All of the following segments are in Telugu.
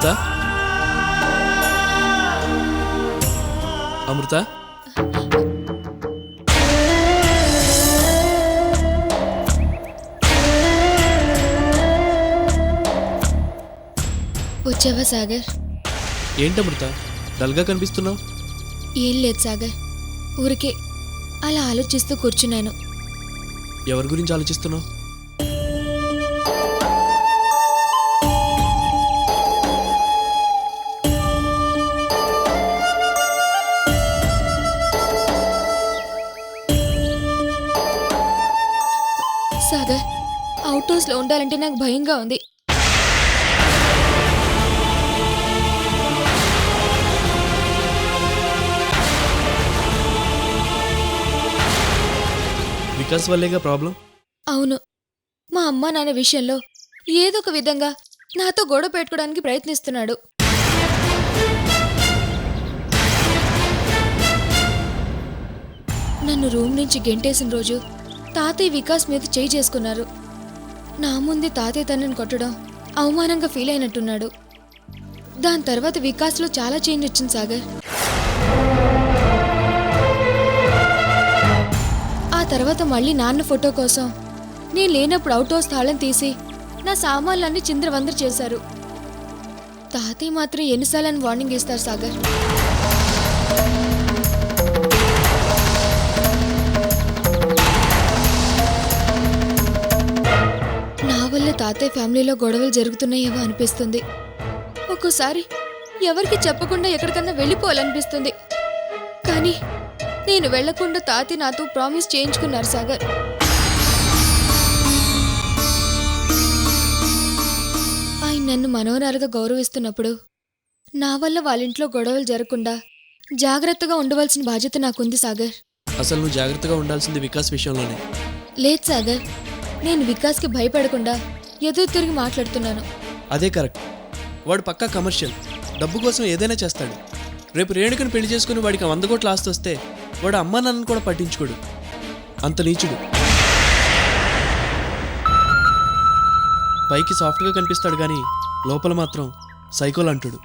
అమృత అమృత వచ్చావా సాగర్? ఏంటమృత డల్గా కనిపిస్తున్నావు? ఏం లేదు సాగర్, ఊరికే అలా ఆలోచిస్తూ కూర్చున్నాను. ఎవరి గురించి ఆలోచిస్తున్నావు? సాగర్, అవుట్ హౌస్లో ఉండాలంటే నాకు భయంగా ఉంది. వికాస్ వల్లేగా ప్రాబ్లం? అవును, మా అమ్మ నాన్న విషయంలో ఏదో ఒక విధంగా నాతో గొడవ పెట్టుకోవడానికి ప్రయత్నిస్తున్నాడు. నన్ను రూమ్ నుంచి గెంటేసిన రోజు తాతయ్య వికాస్ మీద చేయి చేసుకున్నారు. నా ముందే తాతయ్య తనని కొట్టడం అవమానంగా ఫీల్ అయినట్టున్నాడు. దాని తర్వాత వికాస్లో చాలా చేంజ్ వచ్చింది సాగర్. ఆ తర్వాత మళ్ళీ నాన్న ఫోటో కోసం నేను లేనప్పుడు అవుట్ హౌస్ తాళం తీసి నా సామాన్లన్నీ చిందరవందర చేశారు. తాతయ్య మాత్రం ఎన్నిసార్లు వార్నింగ్ ఇస్తారు సాగర్. నా వల్ల తాతయ్య ఫ్యామిలీలో గొడవలు జరుగుతున్నాయేమో అనిపిస్తుంది. ఒక్కోసారి ఎవరికి చెప్పకుండా ఎక్కడికన్నా వెళ్ళిపోవాలనిపిస్తుంది. కానీ నేను వెళ్లకుండా తాతయ్య నాతో ప్రామిస్ చేయించుకున్నారు సాగర్. ఆయన నన్ను మనవరాలుగా గౌరవిస్తున్నప్పుడు నా వల్ల వాళ్ళ ఇంట్లో గొడవలు జరగకుండా జాగ్రత్తగా ఉండవలసిన బాధ్యత నాకుంది సాగర్. అసలు నువ్వు జాగ్రత్తగా ఉండాల్సింది వికాస్ విషయంలోనే. లేదు సాగర్, నేను వికాస్కి భయపడకుండా ఎదురు తిరిగి మాట్లాడుతున్నాను. అదే కరెక్ట్. వాడు పక్కా కమర్షియల్, డబ్బు కోసం ఏదైనా చేస్తాడు. రేపు రేణుకను పెళ్లి చేసుకుని వాడికి 100 కోట్ల ఆస్తి వస్తే వాడు అమ్మా నాన్నను కూడా పట్టించుకోడు. అంత నీచుడు. పైకి సాఫ్ట్గా కనిపిస్తాడు కానీ లోపల మాత్రం సైకోల్ అంటాడు.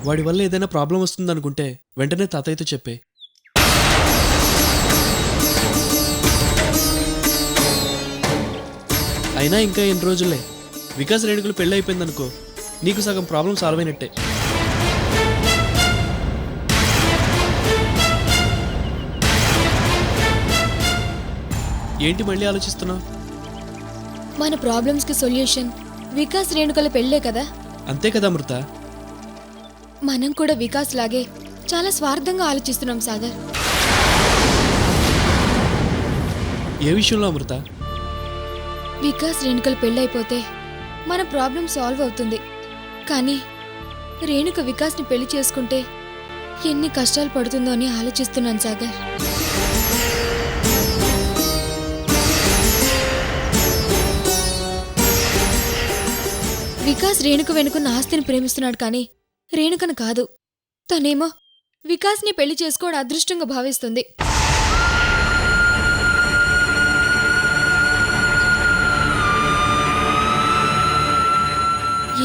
వాడి వల్ల ఏదైనా ప్రాబ్లం వస్తుందనుకుంటే వెంటనే తాతయ్యతో చెప్పే. అయినా ఇంకా ఎన్ని రోజులే. వికాస్ రేణుకలు పెళ్ళి అయిపోయిందనుకో, నీకు సగం ప్రాబ్లం సాల్వ్ అయినట్టే. ఏంటి మళ్ళీ ఆలోచిస్తున్నావు? మన ప్రాబ్లమ్స్కి సొల్యూషన్ వికాస్ రేణుకల పెళ్ళే కదా. అంతే కదా అమృత. మనం కూడా వికాస్ లాగే చాలా స్వార్థంగా ఆలోచిస్తున్నాం సాగర్. ఏ విషయంలో అమృత? వికాస్ రేణుకల పెళ్ళైపోతే మన ప్రాబ్లం సాల్వ్ అవుతుంది. కానీ రేణుక వికాస్ని పెళ్లి చేసుకుంటే ఎన్ని కష్టాలు పడుతుందో అని ఆలోచిస్తున్నాను సాగర్. వికాస్ రేణుక వెనుకున్న ఆస్తిని ప్రేమిస్తున్నాడు కానీ రేణుకను కాదు. తనేమో వికాస్ని పెళ్లి చేసుకోవడం అదృష్టంగా భావిస్తుంది.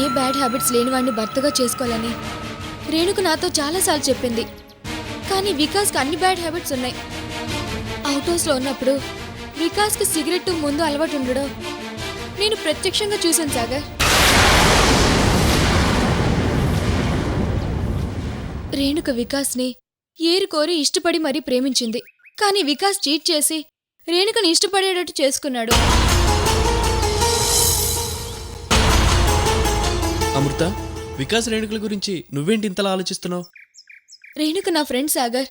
ఏ బ్యాడ్ హ్యాబిట్స్ లేనివాడిని భర్తగా చేసుకోవాలని రేణుక నాతో చాలాసార్లు చెప్పింది. కానీ వికాస్కి అన్ని బ్యాడ్ హ్యాబిట్స్ ఉన్నాయి. అవుట్ హౌస్లో ఉన్నప్పుడు వికాస్కి సిగరెట్ ముందు అలవాటు ఉండడం నేను ప్రత్యక్షంగా చూశాను సాగర్. రేణుక వికాస్ని ఏరుకోరి ఇష్టపడి మరీ ప్రేమించింది. కానీ వికాస్ చీట్ చేసి రేణుకని ఇష్టపడేటట్టు చేసుకున్నాడు. అమృత, వికాస్ రేణుకల గురించి నువ్వేంటి ఇంతలా ఆలోచిస్తున్నావు? రేణుక నా ఫ్రెండ్ సాగర్.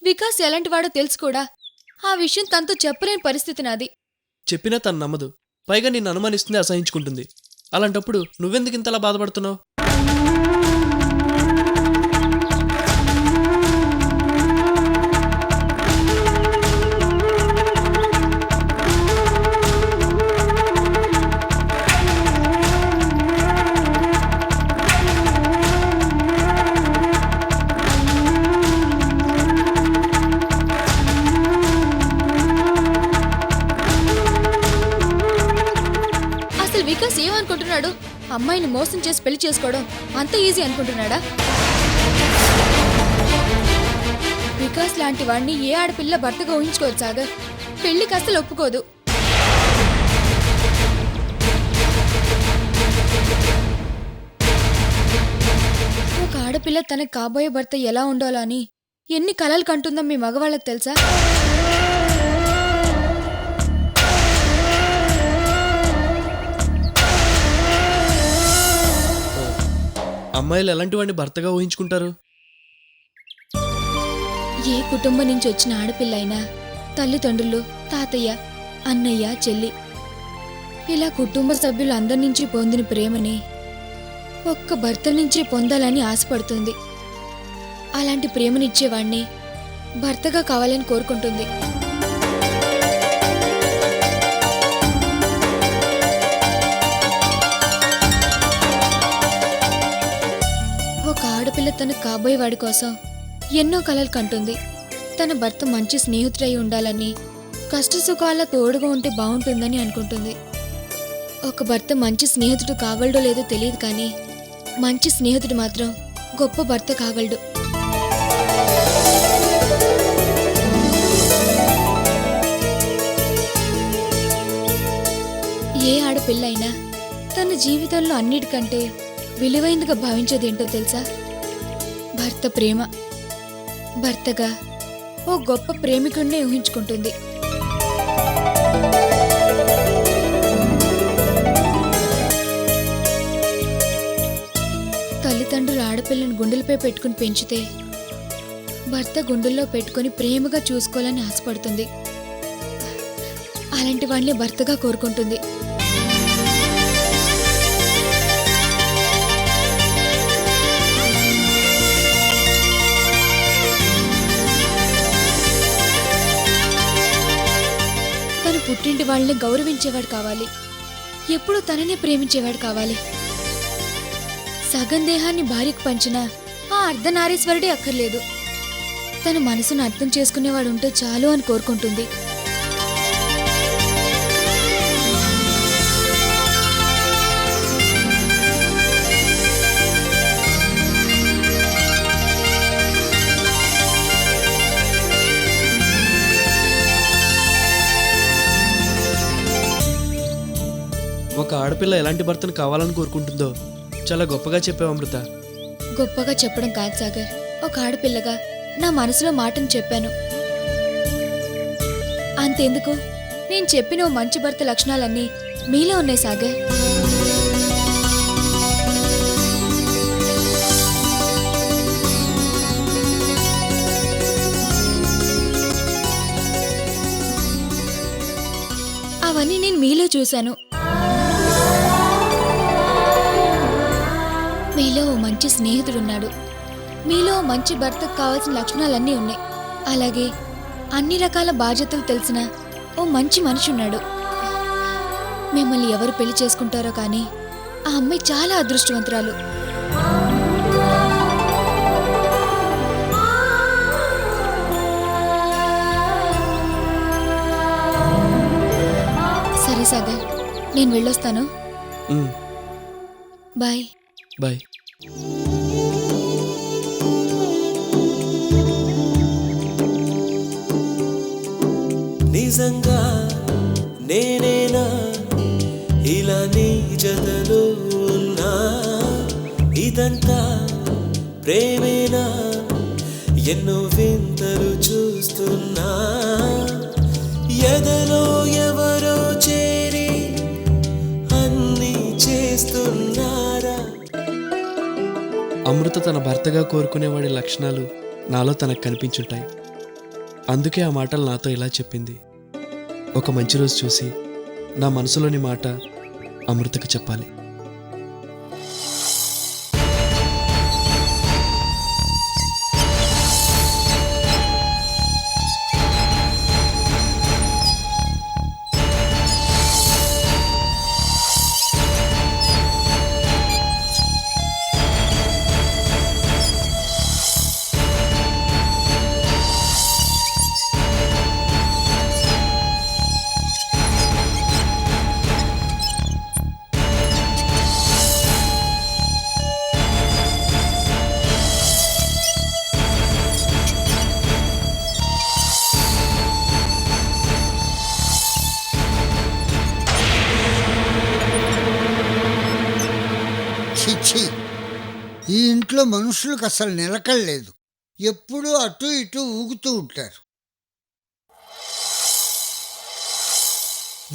వికాస్ ఎలాంటి వాడో తెలుసు కూడా. ఆ విషయం తనతో చెప్పలేని పరిస్థితి నాది. చెప్పినా తను నమ్మదు. పైగా నిన్ను అనుమానిస్తుంది, అసహించుకుంటుంది. అలాంటప్పుడు నువ్వెందుకు ఇంతలా బాధపడుతున్నావు? వికాస్ ఏమనుకుంటున్నాడు? అమ్మాయిని మోసం చేసి పెళ్లి చేసుకోవడం అంత ఈజీ అనుకుంటున్నాడా? వికాస్ లాంటి వాడిని ఏ ఆడపిల్ల భర్తగా ఊహించుకోదు సాగర్. పెళ్లికి అసలు ఒప్పుకోదు. ఒక ఆడపిల్ల తనకు కాబోయే భర్త ఎలా ఉండాలో అని ఎన్ని కలలు కంటుందో మీ మగవాళ్ళకి తెలుసా? అమ్మాయిలు ఎలాంటి వాడిని భర్తగా ఊహించుకుంటారు? ఏ కుటుంబం నుంచి వచ్చిన ఆడపిల్ల అయినా తల్లిదండ్రులు, తాతయ్య, అన్నయ్య, చెల్లి ఇలా కుటుంబ సభ్యులు అందరి నుంచి పొందిన ప్రేమని ఒక్క భర్త నుంచి పొందాలని ఆశపడుతుంది. అలాంటి ప్రేమనిచ్చేవాణ్ణి భర్తగా కావాలని కోరుకుంటుంది. ఒక ఆడపిల్ల తన కాబోయే వాడి కోసం ఎన్నో కలలు కంటుంది. తన భర్త మంచి స్నేహితుడై ఉండాలని, కష్ట సుఖాల తోడుగా ఉంటే బాగుంటుందని అనుకుంటుంది. ఒక భర్త మంచి స్నేహితుడు కాగలడో లేదో తెలియదు, కానీ మంచి స్నేహితుడు మాత్రం గొప్ప భర్త కాగలడు. ఏ ఆడపిల్ల అయినా తన జీవితంలో అన్నిటికంటే విలువైందిగా భావించేదేంటో తెలుసా? భర్త ప్రేమ. భర్తగా ఓ గొప్ప ప్రేమికుడినే ఊహించుకుంటుంది. తల్లిదండ్రులు ఆడపిల్లను గుండెలపై పెట్టుకుని పెంచితే భర్త గుండెల్లో పెట్టుకుని ప్రేమగా చూసుకోవాలని ఆశపడుతుంది. అలాంటి వాడిని భర్తగా కోరుకుంటుంది. తన పుట్టింటి వాళ్ళని గౌరవించేవాడు కావాలి. ఎప్పుడూ తననే ప్రేమించేవాడు కావాలి. సగం దేహాన్ని భార్యకు పంచినా ఆ అర్ధనారీశ్వరుడే అక్కర్లేదు. తన మనసును అర్థం చేసుకునేవాడు ఉంటే చాలు అని కోరుకుంటుంది. ఒక ఆడపిల్ల ఎలాంటి భర్తను కావాలని కోరుకుంటుందో చాలా గొప్పగా చెప్పావు అమృత. గొప్పగా చెప్పడం కాదు సాగర్, ఒక ఆడపిల్లగా నా మనసులో మాటను చెప్పాను. అంతెందుకు, నేను చెప్పిన ఓ మంచి భర్త లక్షణాలన్నీ మీలో ఉన్నాయి సాగర్. అవన్నీ నేను మీలో చూశాను. మీలో ఓ మంచి స్నేహితుడున్నాడు. మీలో ఓ మంచి భర్తకు కావాల్సిన లక్షణాలన్నీ ఉన్నాయి. అలాగే అన్ని రకాల బాధ్యతలు తెలిసిన ఓ మంచి మనిషి ఉన్నాడు. మిమ్మల్ని ఎవరు పెళ్లి చేసుకుంటారో కానీ ఆ అమ్మాయి చాలా అదృష్టవంతురాలు. సరే సాగర్, నేను వెళ్ళొస్తాను. బాయ్. బాయ్. నిజంగా నేనేనా ఇలా నీ జతలో ఉన్నా? ఇదంతా ప్రేమేనా? ఎన్నో వింతలు చూస్తున్నా. ఎదలో ఎవరో చేరి అన్నీ చేస్తున్నారా? అమృత తన భర్తగా కోరుకునేవాడి లక్షణాలు నాలో తనకు కనిపించుంటాయి. అందుకే ఆ మాటలు నాతో ఇలా చెప్పింది. ఒక మంచి రోజు చూసి నా మనసులోని మాట అమృతకు చెప్పాలి. ఈ ఇంట్లో మనుషులకు అసలు నిలకడలేదు. ఎప్పుడూ అటు ఇటు ఊగుతూ ఉంటారు.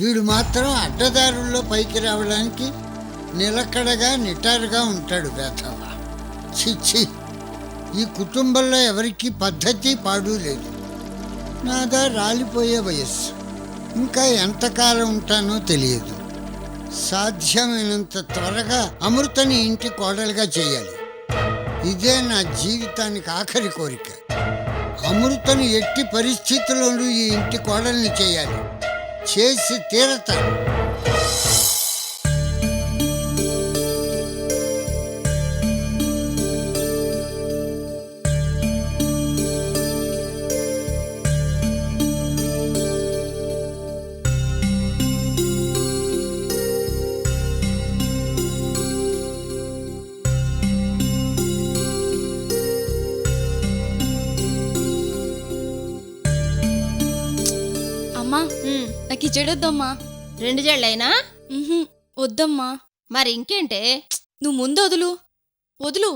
వీడు మాత్రం అడ్డదారుల్లో పైకి రావడానికి నిలకడగా నిటారుగా ఉంటాడు. వేతవ చిచ్చి, ఈ కుటుంబంలో ఎవరికి పద్ధతి పాడు లేదు. నాదా రాలిపోయే వయస్సు. ఇంకా ఎంతకాలం ఉంటానో తెలియదు. సాధ్యమైనంత త్వరగా అమృతని ఇంటి కోడలుగా చేయాలి. ఇదే నా జీవితానికి ఆఖరి కోరిక. అమృతని ఎట్టి పరిస్థితుల్లోనూ ఈ ఇంటి కోడల్ని చేయాలి. చేసి తీరతాను. అమ్మా, నాకు ఈ చెడొద్దమ్మా. 2 జళ్ళైనా వద్దమ్మా. మరి ఇంకేంటే? నువ్వు ముందు వదులు. వదులు.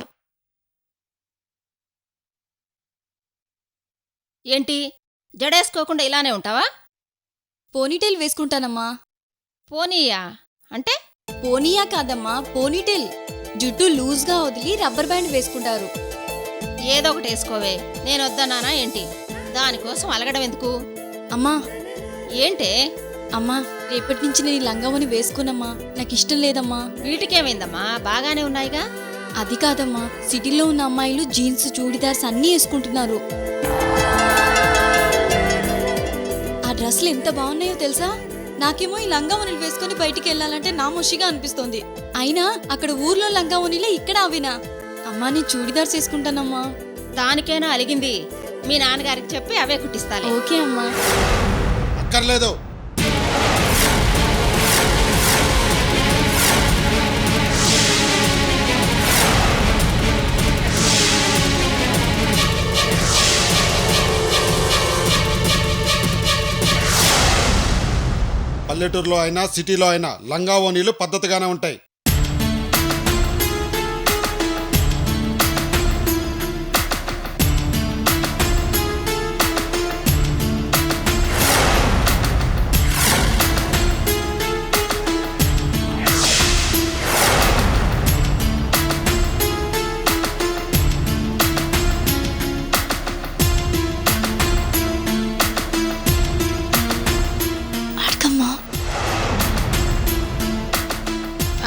ఏంటి జడేసుకోకుండా ఇలానే ఉంటావా? పోనీటైల్ వేసుకుంటానమ్మా. పోనీయా అంటే? పోనీయా కాదమ్మా, పోనీటైల్. జుట్టు లూజ్గా వదిలి రబ్బర్ బ్యాండ్ వేసుకుంటారు. ఏదో ఒకటి వేసుకోవే. నేను వద్దన్నానా ఏంటి? దానికోసం అలగడం ఎందుకు? అమ్మా. ఏంటే? అమ్మా, రేపటి నుంచి నేను ఈ లంగావని వేసుకోనమ్మా. నాకు ఇష్టం లేదమ్మా. వీటికేమైందమ్మా, బాగానే ఉన్నాయిగా. అది కాదమ్మా, సిటీలో ఉన్న అమ్మాయిలు జీన్స్ చూడిదార్స్ అన్నీ వేసుకుంటున్నారు. ఆ డ్రెస్సులు ఎంత బాగున్నాయో తెలుసా? నాకేమో ఈ లంగావోనీలు వేసుకుని బయటికి వెళ్ళాలంటే నామోషిగా అనిపిస్తోంది. అయినా అక్కడ ఊర్లో లంగావోనీలే, ఇక్కడ అవినా? అమ్మా, నేను చూడిదార్స్ వేసుకుంటానమ్మా. దానికైనా అలిగింది. మీ నాన్నగారికి చెప్పి అవే కుట్టిస్తాలే. ఓకే అమ్మా. అక్కర్లేదు. పల్లెటూరులో అయినా సిటీలో అయినా లంగా ఓనీలు పద్ధతిగానే ఉంటాయి.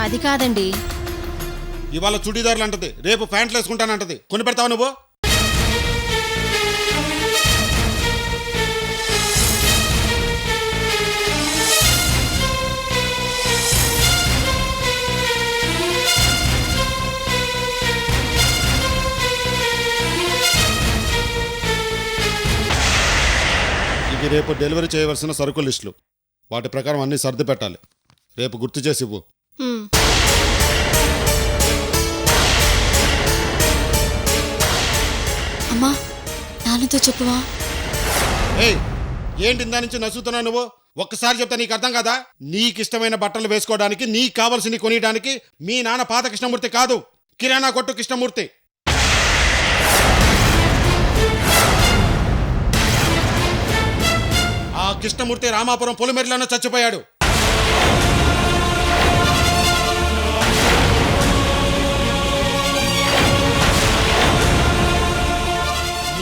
అది కాదండి. ఇవాళ చుడీదార్లు అంటది, రేపు ప్యాంట్లు వేసుకుంటానంటది. కొని పెడతావు నువ్వు? ఇవి రేపు డెలివరీ చేయవలసిన సరుకు లిస్టులు. వాటి ప్రకారం అన్ని సర్ది పెట్టాలి. రేపు గుర్తు చేసి ఇవ్వు. అమ్మా, నాన్నతో చెప్పువా. ఏయ్, ఏంటి ఇందా నుంచి నసుగుతున్నావు నువ్వు? ఒక్కసారి చెప్తా నీకు అర్థం కదా? నీకిష్టమైన బట్టలు వేసుకోవడానికి, నీకు కావలసినవి కొనియడానికి మీ నాన్న పాత కృష్ణమూర్తి కాదు, కిరాణా కొట్టు కృష్ణమూర్తి. ఆ కృష్ణమూర్తి రామాపురం పొలిమేరలోనే చచ్చిపోయాడు.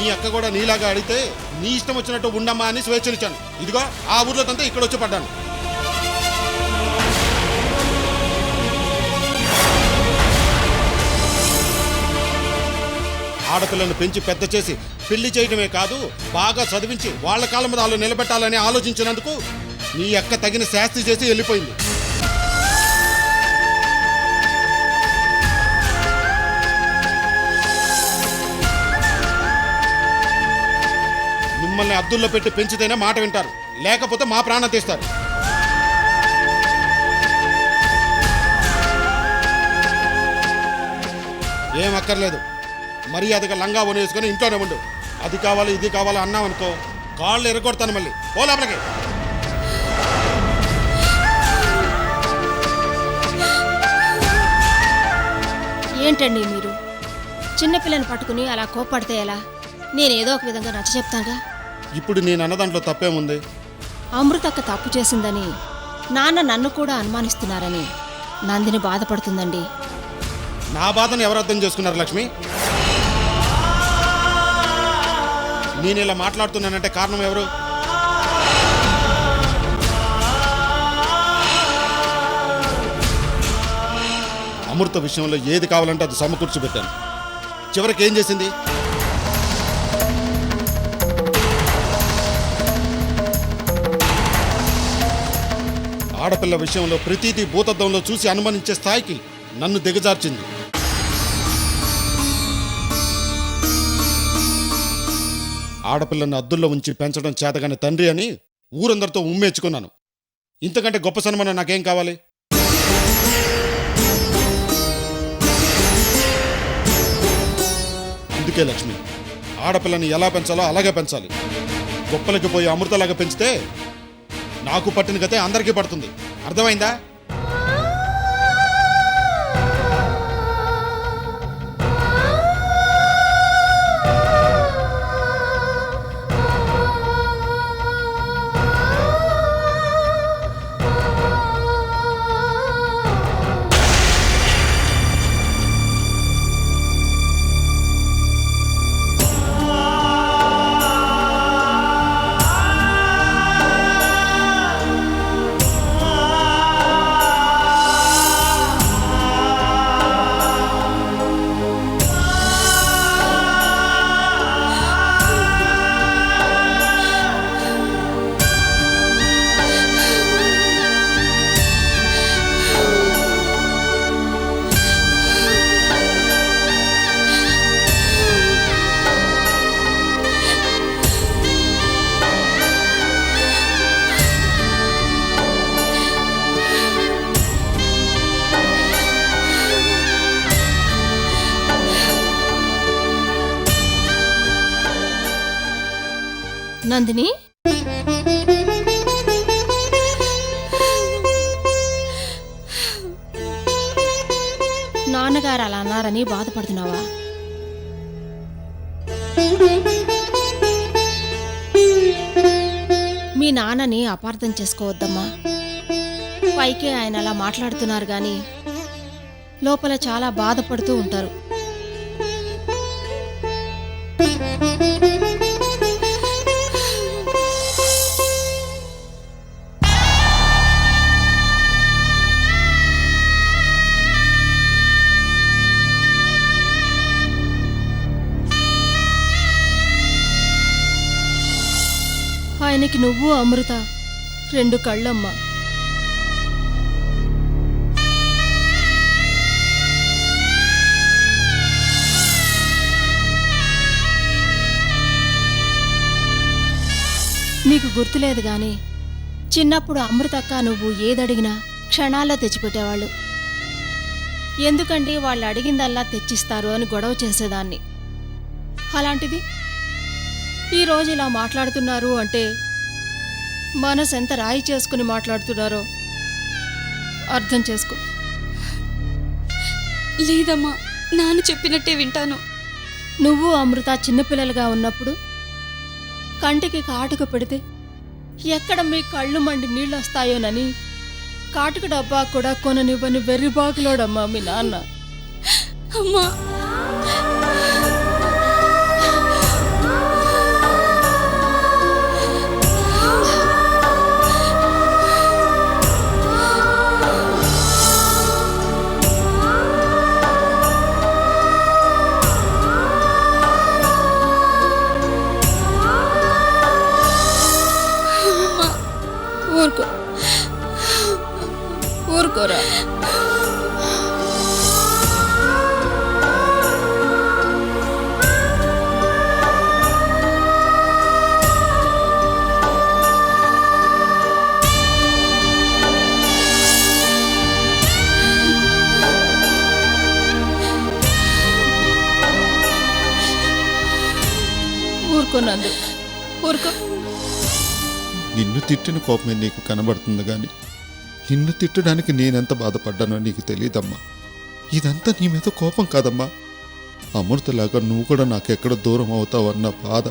నీ అక్క కూడా నీలాగా అడిగితే నీ ఇష్టం వచ్చినట్టు ఉండమ్మా అని స్వేచ్ఛనిచ్చాను. ఇదిగో ఆ ఊర్లో తంతా ఇక్కడ వచ్చి పడ్డాను. ఆడపిల్లను పెంచి పెద్ద చేసి పెళ్లి చేయడమే కాదు, బాగా చదివించి వాళ్ళ కాళ్ళ మీద వాళ్ళు నిలబెట్టాలని ఆలోచించినందుకు నీ అక్క తగిన శాస్తి చేసి వెళ్ళిపోయింది. మిమ్మల్ని అద్దుల్లో పెట్టి పెంచితేనే మాట వింటారు, లేకపోతే మా ప్రాణం తీస్తారు. ఏం అక్కర్లేదు, మర్యాదగా లంగా వేసుకొని ఇంట్లోనే ఉండు. అది కావాలి ఇది కావాలి అన్నావనుకో కాళ్ళు ఎరగొడతాను. మళ్ళీ పో లోపలికి. ఏంటండి మీరు? చిన్నపిల్లని పట్టుకుని అలా కోప్పడితే ఎలా? నేనేదో ఒక విధంగా నచ్చ చెప్తాగా. ఇప్పుడు నేను అన్న దాంట్లో తప్పేముంది? అమృతక్క తప్పు చేసిందని నాన్న నన్ను కూడా అనుమానిస్తున్నారని నందిని బాధపడుతుందండి. నా బాధను ఎవరు అర్థం చేసుకున్నారు లక్ష్మి? నేను ఇలా మాట్లాడుతున్నానంటే కారణం ఎవరు? అమృత విషయంలో ఏది కావాలంటే అది సమకూర్చిపెట్టాను. చివరికి ఏం చేసింది? ఆడపిల్ల విషయంలో ప్రతిదీ భూతద్దంలో చూసి అనుమానించే స్థాయికి నన్ను దిగజార్చింది. ఆడపిల్లని అద్దుల్లో ఉంచి పెంచడం చేతగాని తండ్రి అని ఊరందరితో ఉమ్మేచుకున్నాను. ఇంతకంటే గొప్ప సన్మానం నాకేం కావాలి? అందుకే లక్ష్మి, ఆడపిల్లని ఎలా పెంచాలో అలాగే పెంచాలి. గొప్పలకి పోయి అమృతలాగా పెంచితే నాకు పట్టిన గతే అందరికీ పడుతుంది. అర్థమైందా? నందిని, నాన్నగారు అలా అన్నారని బాధపడుతున్నావా? మీ నాన్నని అపార్థం చేసుకోవద్దమ్మా. పైకి ఆయన అలా మాట్లాడుతున్నారు గాని లోపల చాలా బాధపడుతూ ఉంటారు. ఆయనకి నువ్వు అమృత రెండు కళ్ళమ్మా. నీకు గుర్తులేదు గాని చిన్నప్పుడు అమృతక్క నువ్వు ఏదడిగినా క్షణాల్లో తెచ్చిపెట్టేవాళ్ళు. ఎందుకంటే వాళ్ళు అడిగిందల్లా తెచ్చిస్తారు అని గొడవ చేసేదాన్ని. అలాంటిది ఈరోజు ఇలా మాట్లాడుతున్నారు అంటే మనసు ఎంత రాయి చేసుకుని మాట్లాడుతున్నారో అర్థం చేసుకో. లేదమ్మా, నాన్న చెప్పినట్టే వింటాను. నువ్వు అమృత చిన్నపిల్లలుగా ఉన్నప్పుడు కంటికి కాటుక పెడితే ఎక్కడ మీ కళ్ళు మండి నీళ్ళు వస్తాయోనని కాటుక డబ్బా కూడా కొననివ్వని వెర్రిబాకులోడమ్మా మీ నాన్న. అమ్మా, ఊరుకో, ఊరుకోరా. ఊరుకో నందు, ఊరుకో. నిన్ను తిట్టిన కోపమే నీకు కనబడుతుంది గాని నిన్ను తిట్టడానికి నేనెంత బాధపడ్డానో నీకు తెలియదమ్మా. ఇదంతా నీ మీద కోపం కాదమ్మా, అమృతలాగా నువ్వు కూడా నాకెక్కడ దూరం అవుతావన్న బాధ